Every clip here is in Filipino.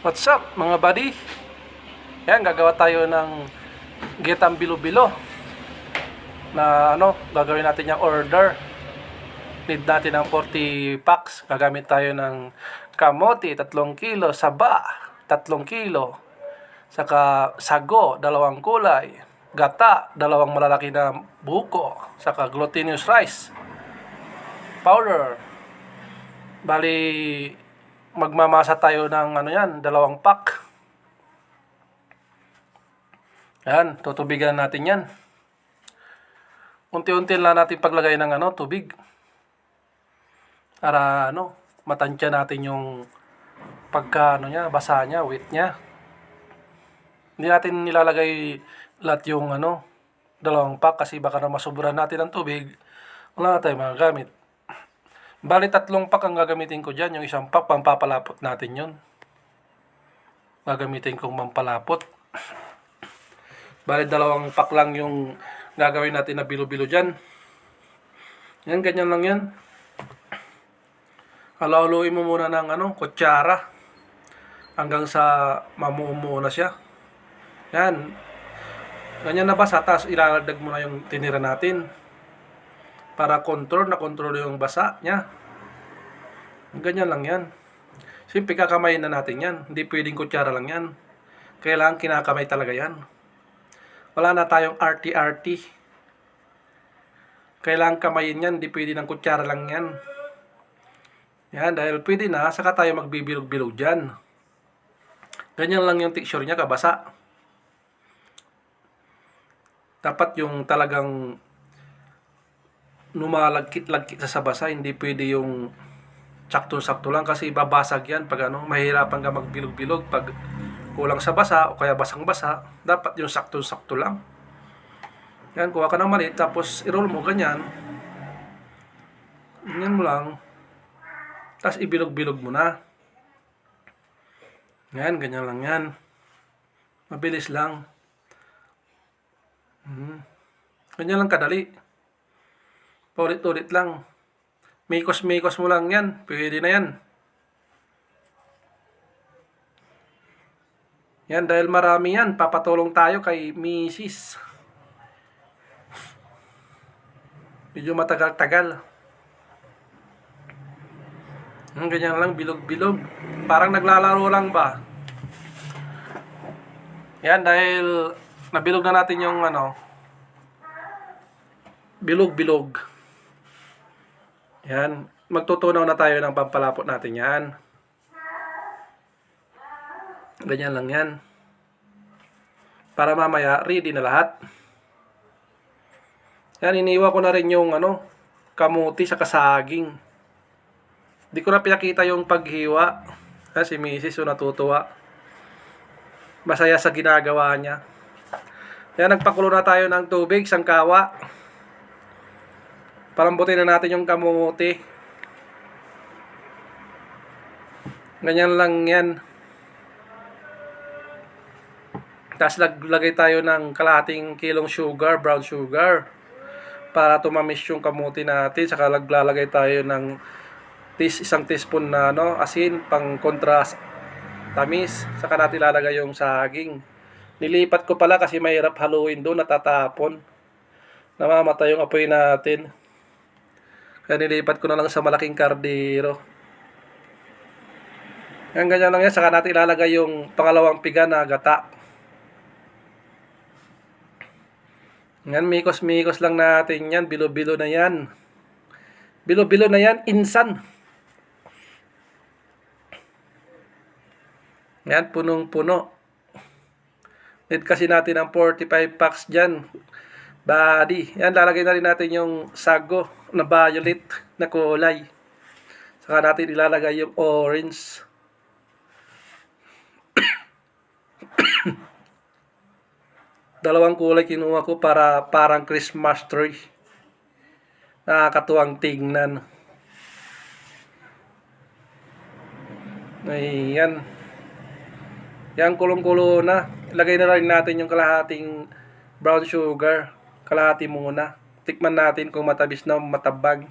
What's up mga buddy? Yan, gagawa tayo ng getang bilo-bilo na gagawin natin yung order. Need natin ng 40 packs. Gagamit tayo ng kamote, 3 kilo, saba, 3 kilo, saka sago, 2 kulay, gata, 2 malalaki na buko, saka glutinous rice powder. Bali, magmamasa tayo ng 2 pack. Yan, tutubigan natin yan. Unti-unti lang natin paglagay ng tubig. Para matansya natin yung pagka basa niya, wet niya. Hindi natin nilalagay lahat yung 2 pack kasi baka na masuburan natin ng tubig. Wala na tayong magagamit. Bali 3 pack ang gagamitin ko dyan. Yung 1 pack, pampapalapot natin yun. Gagamitin kong pampalapot. Bali 2 pack lang yung gagawin natin na bilo-bilo dyan. Yan, ganyan lang yan. Halo-haloin mo muna ng kutsara hanggang sa mamumuo na siya. Yan. Ganyan na basa, tapos ilalagdag mo na yung tinira natin. Para control yung basa niya. Ganyan lang yan. Simple, kakamayin na natin yan. Hindi pwedeng kutsara lang yan. Kailangan kinakamay talaga yan. Wala na tayong RT-RT. Kailangan kamayin yan. Hindi pwede ng kutsara lang yan. Yan, dahil pwede na, saka tayo magbibilog-bilog dyan. Ganyan lang yung texture niya, kabasa. Dapat yung talagang lumalagkit-lagkit sa basa, hindi pwede yung sakto-sakto lang kasi babasag yan pag mahirapan ka magbilog-bilog pag kulang sa basa o kaya basang-basa. Dapat yung sakto-sakto lang. Yan, kuha ka ng maliit tapos i-roll mo ganyan. Ganyan mo lang. Tapos ibilog-bilog mo na. Yan, ganyan lang yan. Mabilis lang. Ganyan lang kadali. Paulit-ulit lang. Mikos-mikos mo lang yan. Pwede na yan. Yan, dahil marami yan. Papatulong tayo kay Mrs. Medyo matagal-tagal. Ganyan lang, bilog-bilog. Parang naglalaro lang ba? Yan, dahil nabilog na natin yung bilog-bilog. Yan, magtutunaw na tayo ng pampalapot natin yan. Ganyan lang yan. Para mamaya, ready na lahat. Yan, iniwa ko na rin yung kamuti sa kasaging. Di ko na pinakita yung paghiwa. Si Mrs. natutuwa. Masaya sa ginagawa niya. Yan, nagpakulo na tayo ng tubig, sangkawa. Palambutin na natin yung kamuti. Ganyan lang yan. Tapos lagay tayo ng kalahating kilong sugar, brown sugar. Para tumamis yung kamuti natin. Saka lalagay tayo ng 1 teaspoon na asin pang kontras tamis. Saka natin lalagay yung saging. Nilipat ko pala kasi mahirap haluin doon, natatapon. Namamatay yung apoy natin. Kaya nilipat ko na lang sa malaking kardero. Yan, ganyan lang yan. Saka natin ilalagay yung pangalawang piga na gata. Yan, mikos-mikos lang natin yan. Bilo-bilo na yan. Bilo-bilo na yan, insan. Yan, punong-puno. Need kasi natin ang 45 packs dyan. Body. Yan, lalagay na rin natin yung sago na violet na kulay. Saka natin ilalagay yung orange. Dalawang kulay kinuha ko para parang Christmas tree. Nakakatuwang tingnan. Ayan. Yan, kulong-kulo na. Ilagay na rin natin yung kalahating brown sugar. Kalahati muna. Tikman natin kung matabis na matabag.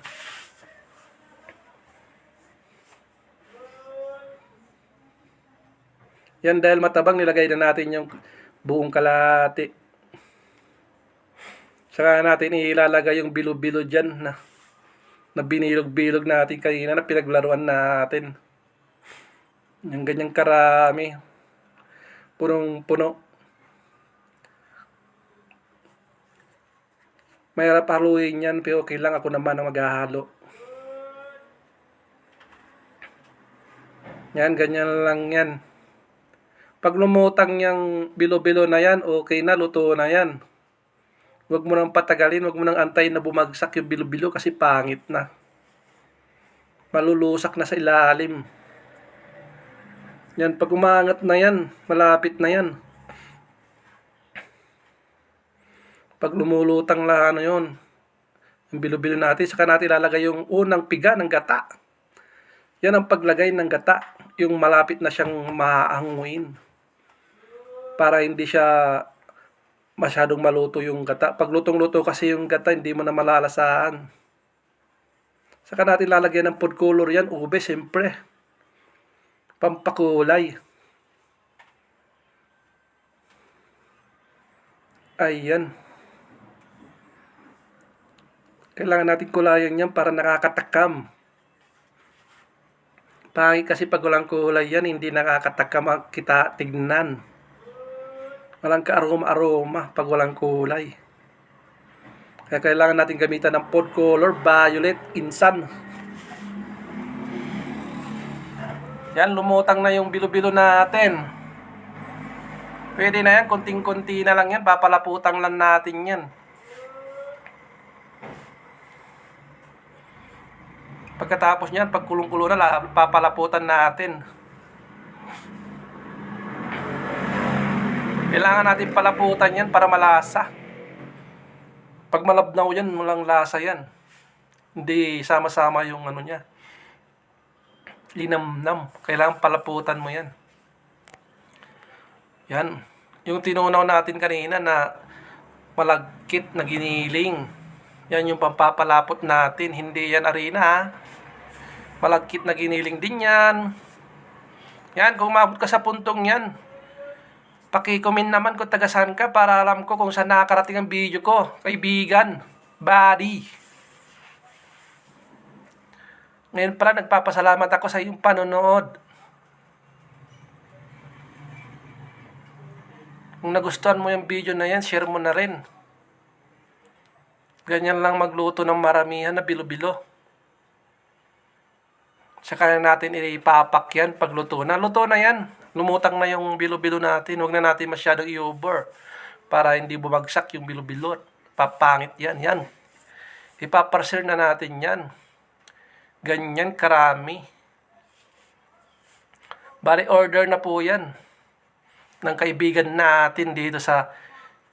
Yan dahil matabang, nilagay na natin yung buong kalahati. Saka natin ilalagay yung bilo-bilo dyan na binilog-bilog natin kanina na pinaglaruan natin. Yung ganyang karami. Punong-puno. Mahirap haluin yan, pero okay lang, ako naman ang maghahalo. Yan, ganyan lang yan. Pag lumutang yung bilo-bilo na yan, okay na, luto na yan. Huwag mo nang patagalin, huwag mo nang antayin na bumagsak yung bilo-bilo kasi pangit na. Malulusak na sa ilalim. Yan, pag umangat na yan, malapit na yan. Pag lumulutang na yun, yung bilo-bilo natin, saka natin ilalagay yung unang piga ng gata. Yan ang paglagay ng gata, yung malapit na siyang maanguin. Para hindi siya masyadong maluto yung gata. Pag lutong-luto kasi yung gata, hindi mo na malalasaan. Saka natin lalagyan ng food color yan, ube, siyempre. Pampakulay. Ayan. Kailangan natin kulayan yan para nakakatakam. Pangit kasi pag walang kulay yan, hindi nakakatakam kita tignan. Walang ka-aroma-aroma pag walang kulay. Kaya kailangan natin gamitan ng food color, violet, insan. Yan, lumutang na yung bilo-bilo natin. Pwede na yan, konting-konti na lang yan, papalaputang lang natin yan. Pagkatapos niyan, pag kulong-kulo na, papalaputan natin. Kailangan natin palaputan yan para malasa. Pag malabnaw yan, walang lasa yan. Hindi sama-sama yung ano niya. Linamnam. Kailangan palaputan mo yan. Yan. Yung tinunaw natin kanina na malagkit na giniling. Yan yung pampapalapot natin. Hindi yan arena ha. Malagkit na giniling din yan. Yan, kung umabot ka sa puntong yan, paki-comment naman kung taga-saan ka para alam ko kung saan nakakarating ang video ko. Kaibigan, buddy. Ngayon pala, nagpapasalamat ako sa iyong panonood. Kung nagustuhan mo yung video na yan, share mo na rin. Ganyan lang magluto ng maramihan na bilo-bilo. Saka natin ipapak yan pag luto na. Luto na yan. Lumutang na yung bilo-bilo natin. Huwag na natin masyadong i-over para hindi bumagsak yung bilo-bilo. Papangit yan. Yan. Ipaparcel na natin yan. Ganyan karami. Bali, order na po yan ng kaibigan natin dito sa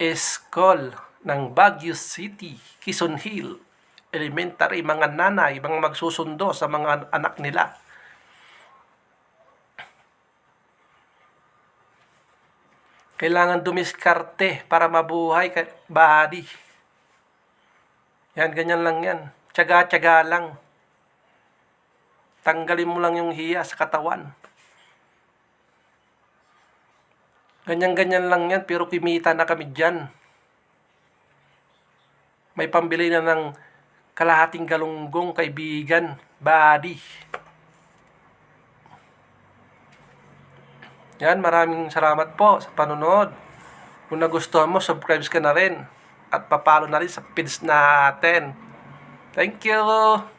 Escol ng Baguio City, Quezon Hill Elementary. Mga nanay, mga magsusundo sa mga anak nila. Kailangan dumiskarte para mabuhay, buddy. Yan, ganyan lang yan. Tiyaga-tiyaga lang. Tanggalin mo lang yung hiya sa katawan. Ganyan-ganyan lang yan, pero kumita na kami dyan. May pambili na ng kalahating galunggong, kaibigan, buddy. Yan, maraming salamat po sa panonood. Kung nagustuhan mo, subscribe ka na rin. At papalo na rin sa feeds natin. Thank you!